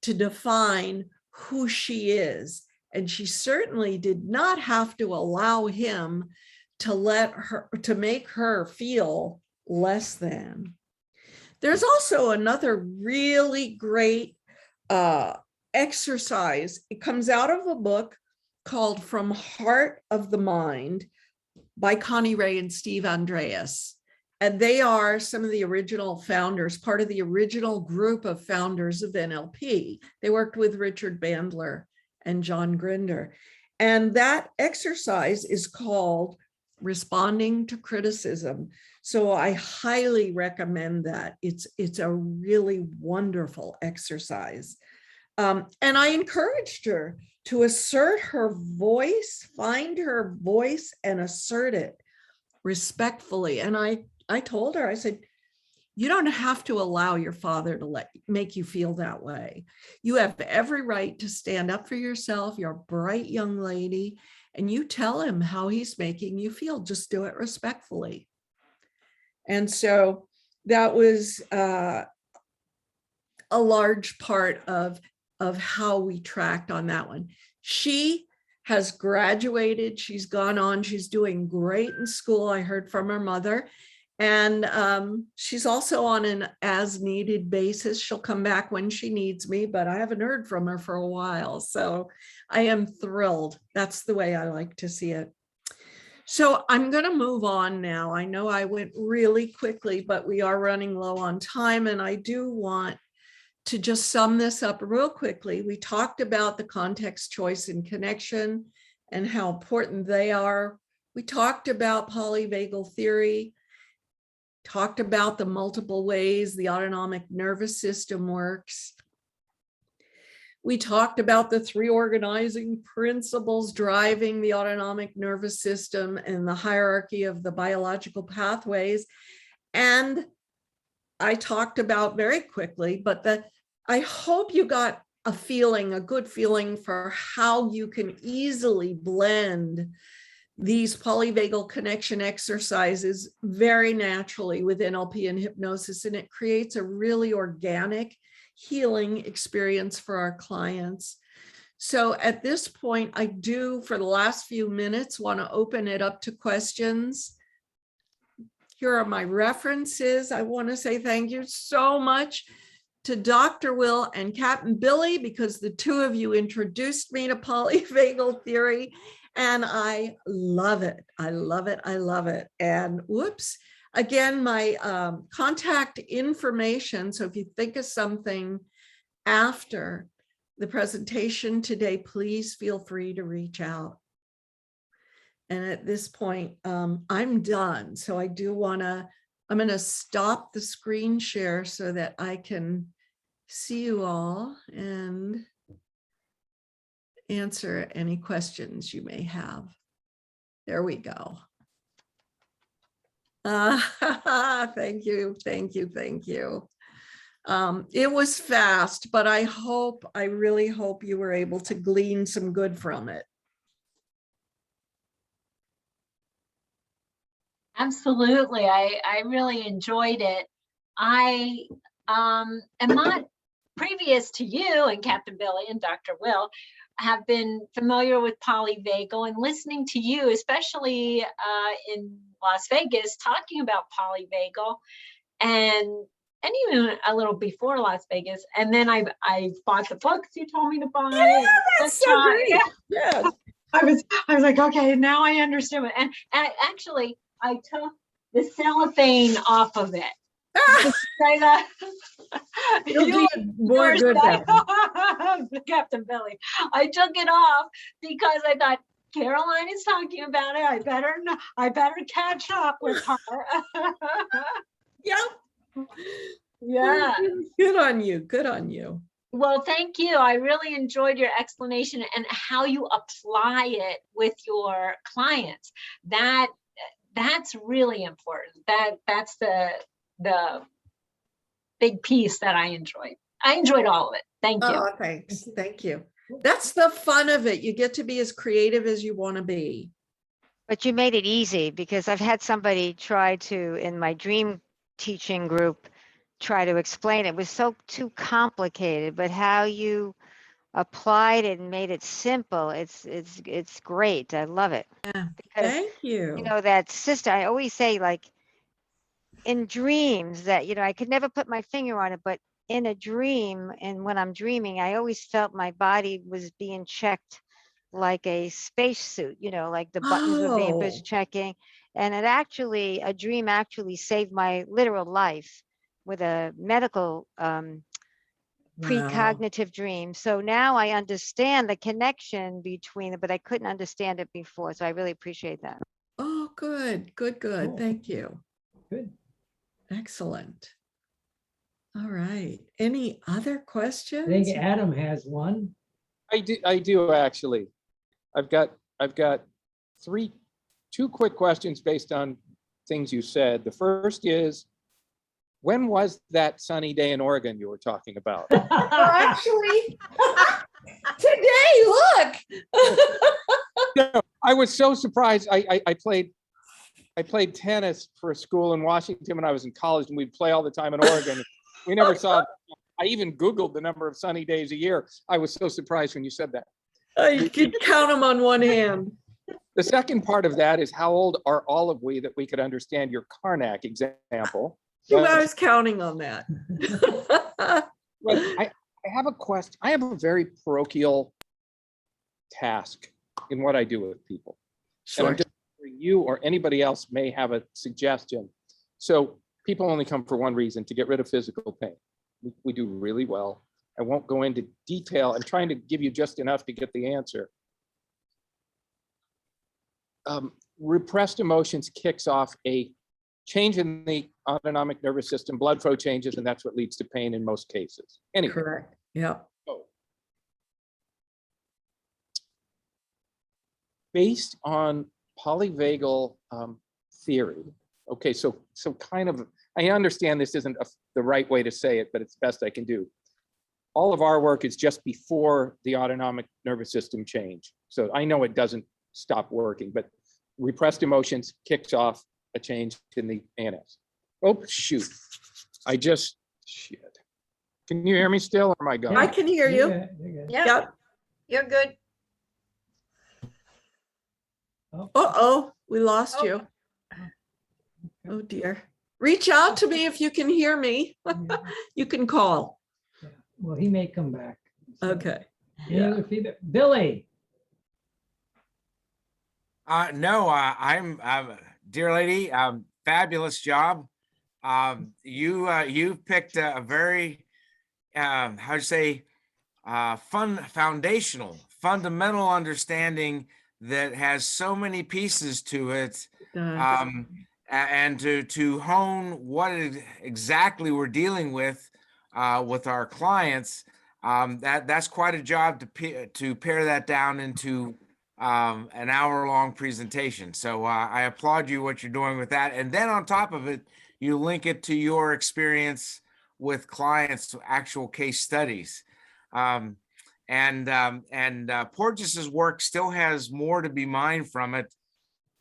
to define who she is. And she certainly did not have to allow him to make her feel less than. There's also another really great exercise. It comes out of a book called From Heart of the Mind by Connie Ray and Steve Andreas. And they are some of the original founders, part of the original group of founders of NLP. They worked with Richard Bandler and John Grinder. And that exercise is called Responding to Criticism. So I highly recommend that. It's a really wonderful exercise. And I encouraged her to assert her voice, find her voice and assert it respectfully. And I told her, I said, you don't have to allow your father to make you feel that way. You have every right to stand up for yourself. You're a bright young lady, and you tell him how he's making you feel. Just do it respectfully. And so that was a large part of how we tracked on that one. She has graduated. She's gone on. She's doing great in school. I heard from her mother. And she's also on an as needed basis. She'll come back when she needs me, but I haven't heard from her for a while. So I am thrilled. That's the way I like to see it. So I'm going to move on now. I know I went really quickly, but we are running low on time. And I do want to just sum this up real quickly. We talked about the context, choice, and connection and how important they are. We talked about polyvagal theory, talked about the multiple ways the autonomic nervous system works. We talked about the 3 organizing principles driving the autonomic nervous system and the hierarchy of the biological pathways. And I talked about very quickly, but I hope you got a feeling, a good feeling for how you can easily blend these polyvagal connection exercises very naturally with NLP and hypnosis, and it creates a really organic healing experience for our clients. So at this point, I do, for the last few minutes, want to open it up to questions. Here are my references. I want to say thank you so much to Dr. Will and Captain Billy, because the two of you introduced me to polyvagal theory, and I love it. I love it. I love it. And whoops, again, my contact information. So if you think of something after the presentation today, please feel free to reach out. And at this point, I'm done. So I do want to, I'm going to stop the screen share so that I can see you all and answer any questions you may have. There we go. Thank you, thank you, thank you. It was fast, but I really hope you were able to glean some good from it. Absolutely. I really enjoyed it. I am not previous to you and Captain Billy and Dr. Will, have been familiar with polyvagal, and listening to you, especially in Las Vegas, talking about polyvagal, and even a little before Las Vegas. And then I bought the books you told me to buy. Yeah, that's so great. Yeah. I was like, okay, now I understand it. And actually, I took the cellophane off of it. Say that. You'll do it more good then. Captain Billy. I took it off because I thought Caroline is talking about it. I better catch up with her. Yep. Yeah. Good on you. Good on you. Well, thank you. I really enjoyed your explanation and how you apply it with your clients. That's really important. That's the big piece that I enjoyed. I enjoyed all of it. Thank you. Oh, thanks. Thank you. That's the fun of it. You get to be as creative as you want to be. But you made it easy, because I've had somebody try to, in my dream teaching group, try to explain it. It was so too complicated, but how you applied it and made it simple, it's great. I love it. Yeah. Because, Thank you. you know, that sister, I always say, like, in dreams that, you know, I could never put my finger on it, but in a dream, and when I'm dreaming, I always felt my body was being checked like a spacesuit, you know, like the buttons were being pushed, checking. And it actually, a dream actually saved my literal life with a medical precognitive dream. So now I understand the connection between it, but I couldn't understand it before. So I really appreciate that. Oh, good, good, good. Cool. Thank you. Good. Excellent. All right. Any other I questions? think Adam has one. I do actually. I've got two quick questions based on things you said. The first is, when was that sunny day in Oregon you were talking about? Actually, today, look. No, I was so surprised. I played tennis for a school in Washington when I was in college, and we'd play all the time in Oregon. We never saw. I even Googled the number of sunny days a year. I was so surprised when you said that. You could count them on one hand. The second part of that is, how old are all of we that we could understand your Karnak example? I was counting on that. Well, I have a question. I have a very parochial task in what I do with people. And I'm Sure. just wondering, you or anybody else may have a suggestion. So people only come for one reason: to get rid of physical pain. We do really well. I won't go into detail. I'm trying to give you just enough to get the answer. Repressed emotions kicks off a change in the autonomic nervous system, blood flow changes, and that's what leads to pain in most cases. Anyway, Correct. Yeah. so, based on polyvagal theory, okay, so kind of, I understand this isn't the right way to say it, but it's best I can do. all of our work is just before the autonomic nervous system change. So I know it doesn't stop working, but repressed emotions kicks off a change in the ANS. Oh, shoot. Shit. Can you hear me still, or am I gone? I can hear You're you. good, you're good. Yeah, Yep. you're good. Oh, Uh-oh, we lost Oh. you. Oh dear. Reach out to me if you can hear me. yeah, You can call. yeah. Well, he may come back. So, Okay. Any Yeah. other feedback? Billy? No, dear lady, fabulous job. You picked a very, how to say, fundamental understanding that has so many pieces to it. And to hone what exactly we're dealing with our clients, that's quite a job to pare that down into an hour-long presentation. So I applaud you what you're doing with that. And then on top of it, you link it to your experience with clients, actual case studies. Porges's work still has more to be mined from it.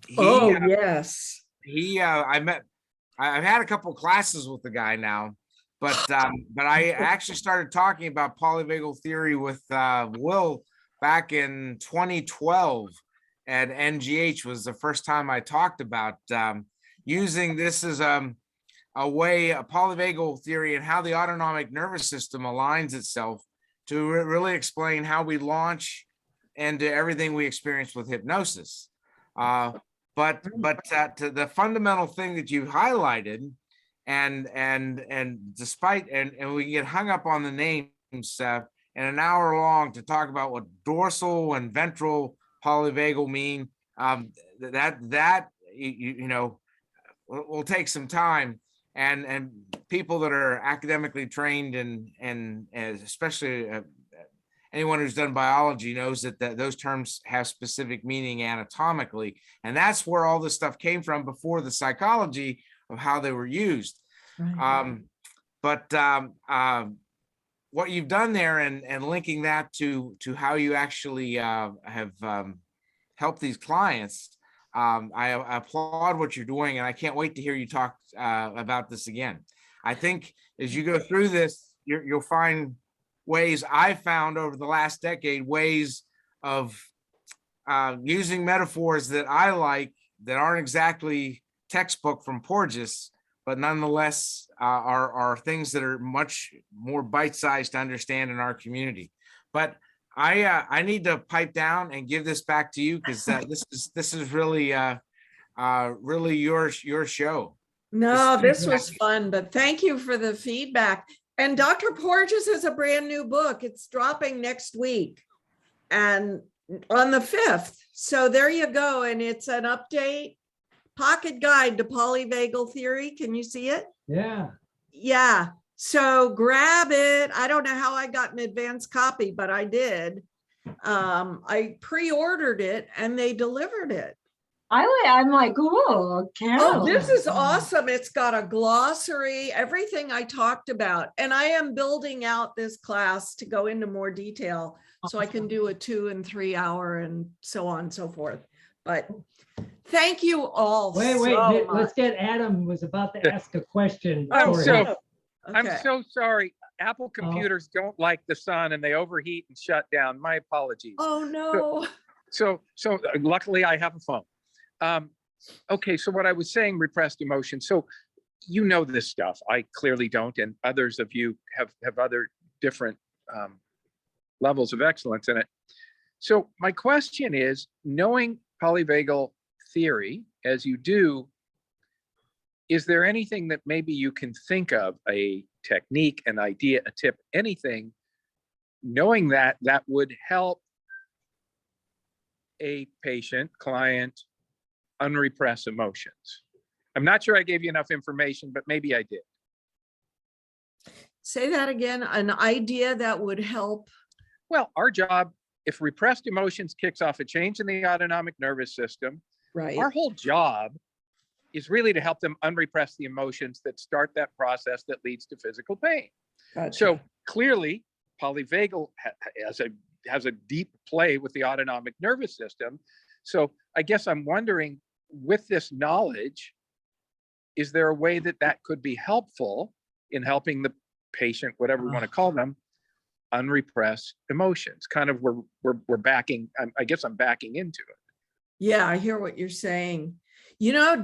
Yes. I've had a couple classes with the guy now, but I actually started talking about polyvagal theory with Will back in 2012 at NGH. Was the first time I talked about using this as a polyvagal theory and how the autonomic nervous system aligns itself to really explain how we launch into everything we experience with hypnosis. But to the fundamental thing that you highlighted, and despite and we get hung up on the names and an hour long to talk about what dorsal and ventral polyvagal mean, that will take some time, and people that are academically trained and especially anyone who's done biology knows that those terms have specific meaning anatomically, and that's where all this stuff came from before the psychology of how they were used. What you've done there and linking that to how you actually have helped these clients, I applaud what you're doing, and I can't wait to hear you talk about this again. I think as you go through this, you'll find ways I found over the last decade, ways of using metaphors that I like that aren't exactly textbook from Porges, but nonetheless are things that are much more bite-sized to understand in our community. But I need to pipe down and give this back to you, because this is really really your show. No, this was fun, but thank you for the feedback. And Dr. Porges has a brand new book. It's dropping next week and on the 5th. So there you go. And it's an update pocket guide to polyvagal theory. Can you see it? Yeah. Yeah. So grab it. I don't know how I got an advanced copy, but I did. I pre-ordered it and they delivered it. I'm like, oh, Carol. Oh, this is awesome. It's got a glossary, everything I talked about. And I am building out this class to go into more detail so I can do a 2 and 3 hour and so on and so forth. But thank you all. Wait, so let's much. get Adam was about to ask a question. I'm for so- him. I'm Okay. so sorry. Apple computers don't like the sun and they overheat and shut down. My apologies. Oh, no. So luckily I have a phone. Okay, so what I was saying, repressed emotion. So you know this stuff. I clearly don't, and others of you have other different levels of excellence in it. So my question is, knowing polyvagal theory as you do, is there anything that maybe you can think of, a technique, an idea, a tip, anything, knowing that would help a patient, client, unrepress emotions? I'm not sure I gave you enough information, but maybe I did. Say that again. An idea that would help. Well, our job, if repressed emotions kicks off a change in the autonomic nervous system, Right. our whole job is really to help them unrepress the emotions that start that process that leads to physical pain. Gotcha. So clearly, polyvagal has a deep play with the autonomic nervous system. So I guess I'm wondering, with this knowledge, is there a way that that could be helpful in helping the patient, whatever we want to call them, unrepress emotions? Kind of we're backing, I guess I'm backing into it. Yeah, I hear what you're saying. You know,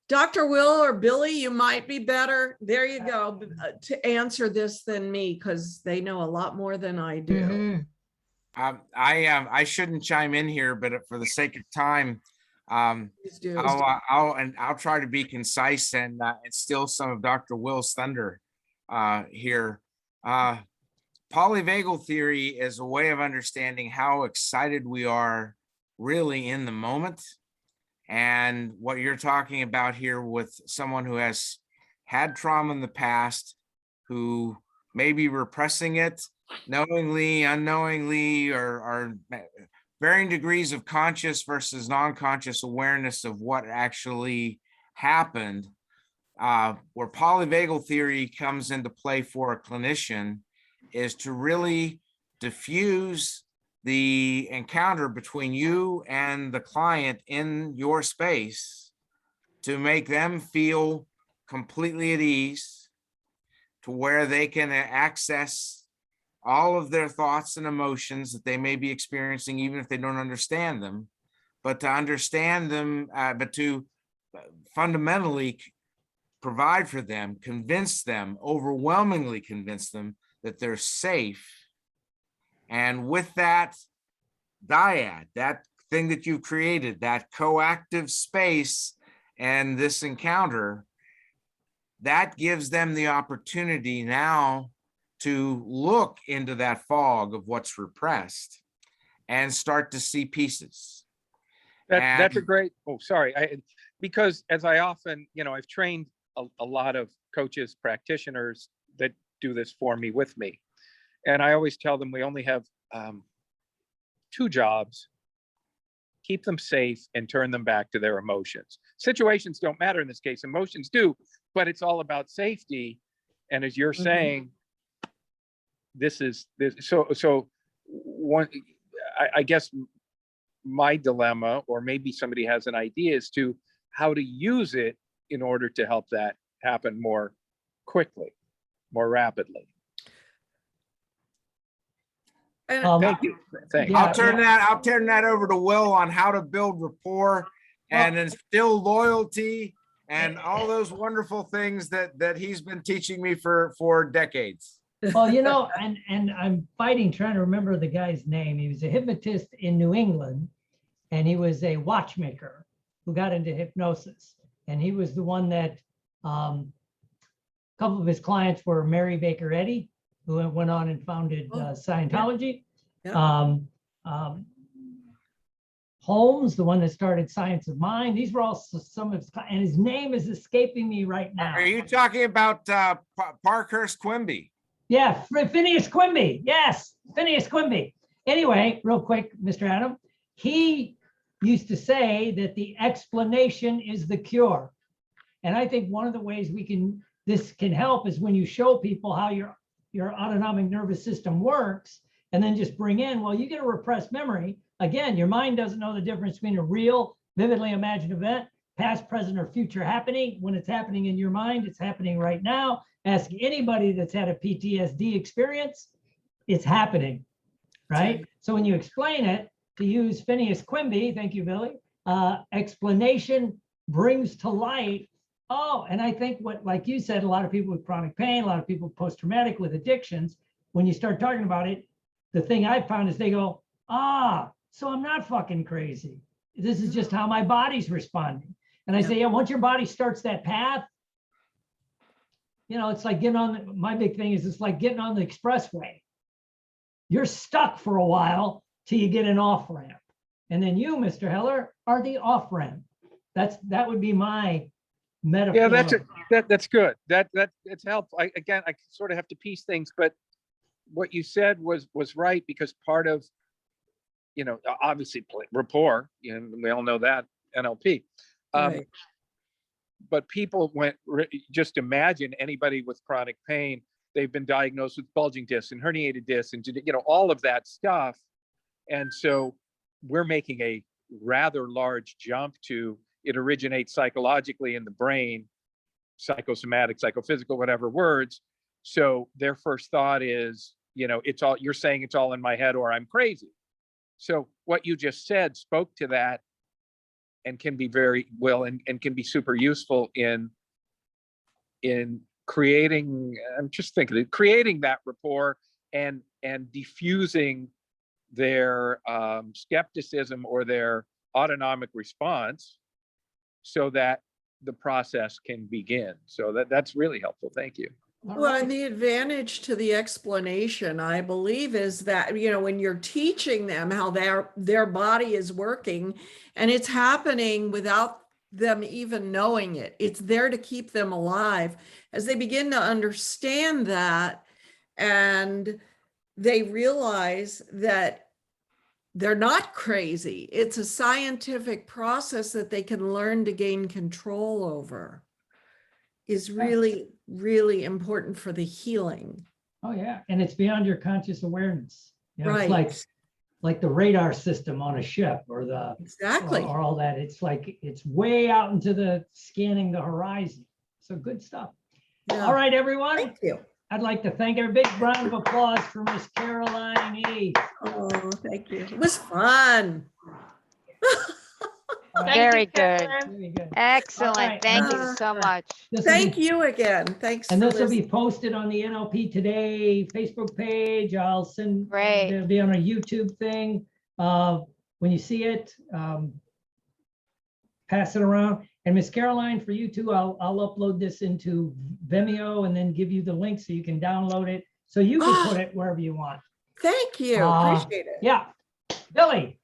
Dr. Will or Billy, you might be better. There you go, to answer this than me, because they know a lot more than I do. Mhm. I shouldn't chime in here, but for the sake of time, Please do. I'll try to be concise and steal some of Dr. Will's thunder here. Polyvagal theory is a way of understanding how excited we are really in the moment. And what you're talking about here with someone who has had trauma in the past, who may be repressing it knowingly, unknowingly, or varying degrees of conscious versus non-conscious awareness of what actually happened, where polyvagal theory comes into play for a clinician is to really diffuse the encounter between you and the client in your space to make them feel completely at ease, to where they can access all of their thoughts and emotions that they may be experiencing, even if they don't understand them, but to understand them, but to fundamentally provide for them, convince them, overwhelmingly convince them that they're safe. And with that dyad, that thing that you've created, that coactive space and this encounter, that gives them the opportunity now to look into that fog of what's repressed and start to see pieces. That's a great, oh, sorry. Because as I often, I've trained a lot of coaches, practitioners that do this for me, with me. And I always tell them we only have 2 jobs: keep them safe and turn them back to their emotions. Situations don't matter in this case, emotions do, but it's all about safety. And as you're saying, this. So one, I guess my dilemma, or maybe somebody has an idea, as to how to use it in order to help that happen more quickly, more rapidly. Thank you. Thanks. Yeah. I'll turn that over to Will on how to build rapport and instill loyalty and all those wonderful things that he's been teaching me for decades. Well, and I'm trying to remember the guy's name. He was a hypnotist in New England, and he was a watchmaker who got into hypnosis. And he was the one that a couple of his clients were Mary Baker Eddy, who went on and founded Scientology. Yeah. Holmes, the one that started Science of Mind. These were all some of his, and his name is escaping me right now. Are you talking about Parkhurst Quimby? Yeah, Phineas Quimby. Yes, Phineas Quimby. Anyway, real quick, Mr. Adam, he used to say that the explanation is the cure. And I think one of the ways this can help is when you show people how your autonomic nervous system works, and then just bring in, well, you get a repressed memory. Again, your mind doesn't know the difference between a real, vividly imagined event, past, present, or future happening. When it's happening in your mind, it's happening right now. Ask anybody that's had a PTSD experience, it's happening, right? So when you explain it, to use Phineas Quimby, thank you, Billy, explanation brings to light, and I think like you said, a lot of people with chronic pain, a lot of people post-traumatic with addictions, when you start talking about it, the thing I found is they go, so I'm not fucking crazy. This is just how my body's responding. And I say, yeah, once your body starts that path, it's like getting on, my big thing is it's like getting on the expressway. You're stuck for a while till you get an off ramp. And then you, Mr. Heller, are the off ramp. That would be my metaphor. Yeah, that's good. It's helpful. I sort of have to piece things, but what you said was right, because part of, obviously rapport, we all know that, NLP. Right. But people just imagine anybody with chronic pain they've been diagnosed with bulging discs and herniated discs and, you know, all of that stuff. And so we're making a rather large jump to it originates psychologically in the brain, psychosomatic, psychophysical, whatever words. So their first thought is, you know, it's all, you're saying it's all in my head or I'm crazy. So what you just said spoke to that and can be very well and can be super useful in creating, I'm just thinking, creating that rapport and diffusing their skepticism or their autonomic response so that the process can begin. So that's really helpful. Thank you. All Well, right. and the advantage to the explanation, I believe, is that, you know, when you're teaching them how their body is working and it's happening without them even knowing it, it's there to keep them alive. As they begin to understand that and they realize that they're not crazy, it's a scientific process that they can learn to gain control over, is really, really important for the healing. Oh, yeah. And it's beyond your conscious awareness. You know, Right. It's like the radar system on a ship or Exactly. or all that. It's like, it's way out into the scanning the horizon. So good stuff. Yeah. All right, everyone. Thank you. I'd like to thank a big round of applause for Miss Caroline E. Oh, thank you. It was fun. All right, Very good. very good. Excellent. right, Thank you uh, so much. This will Thank be- you again. Thanks And for this will be listening. posted on the NLP Today Facebook page. I'll send, Great. it'll be on a YouTube thing. When you see it, pass it around. And Miss Caroline, for you too, I'll upload this into Vimeo and then give you the link so you can download it. So you can put it wherever you want. Thank you. Appreciate it. Yeah. Billy.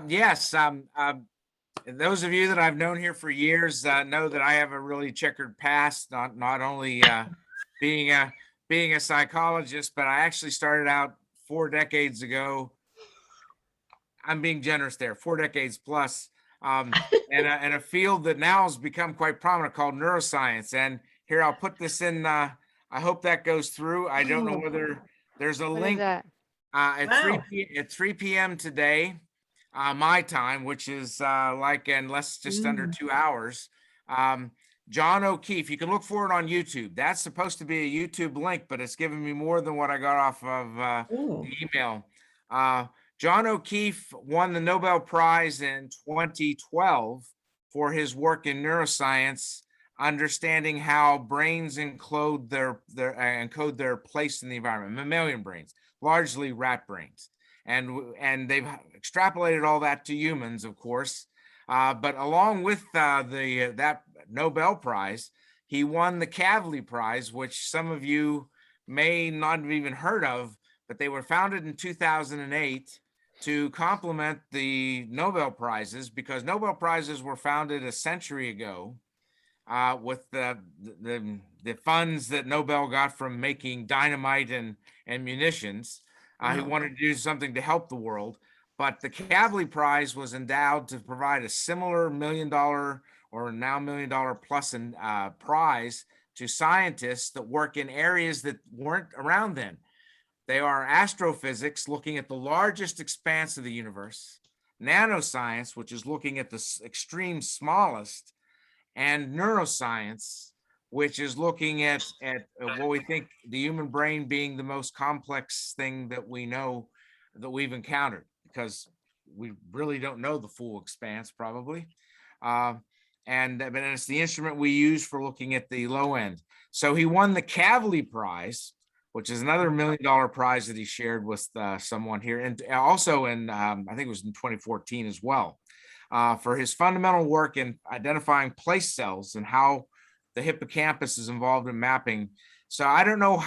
Yes, those of you that I've known here for years know that I have a really checkered past, not only being a psychologist, but I actually started out 4 decades ago. I'm being generous there, 4 decades plus, in a field that now has become quite prominent called neuroscience. And here, I'll put this in, I hope that goes through. I don't know whether there's a What is link that? at Wow. 3 p.m. today, my time, which is like in just under 2 hours. John O'Keefe, you can look for it on YouTube. That's supposed to be a YouTube link, but it's giving me more than what I got off of Ooh. the email. John O'Keefe won the Nobel Prize in 2012 for his work in neuroscience, understanding how brains encode their place in the environment, mammalian brains, largely rat brains. And they've extrapolated all that to humans, of course. But along with that Nobel Prize, he won the Kavli Prize, which some of you may not have even heard of, but they were founded in 2008 to complement the Nobel Prizes, because Nobel Prizes were founded a century ago with the funds that Nobel got from making dynamite and munitions. He wanted to do something to help the world. But the Kavli Prize was endowed to provide a similar $1 million or now $1 million plus in prize to scientists that work in areas that weren't around then. They are astrophysics, looking at the largest expanse of the universe, nanoscience, which is looking at the extreme smallest, and neuroscience, which is looking at what we think the human brain being the most complex thing that we know that we've encountered, because we really don't know the full expanse probably. But it's the instrument we use for looking at the low end. So he won the Kavli Prize, which is another $1 million prize that he shared with someone here. And also in, I think it was in 2014 as well, for his fundamental work in identifying place cells and how the hippocampus is involved in mapping. So I don't know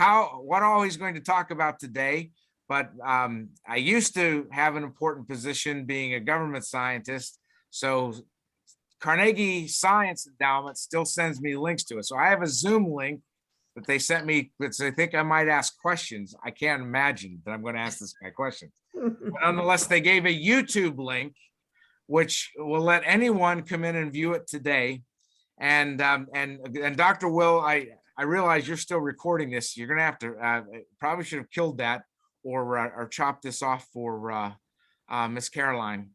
what all he's going to talk about today, but I used to have an important position being a government scientist. So Carnegie Science Endowment still sends me links to it. So I have a Zoom link that they sent me that they think I might ask questions. I can't imagine that I'm going to ask this guy questions. But nonetheless, they gave a YouTube link, which will let anyone come in and view it today. And Dr. Will, I realize you're still recording this. You're gonna have to, probably should have killed that or chopped this off for Miss Caroline.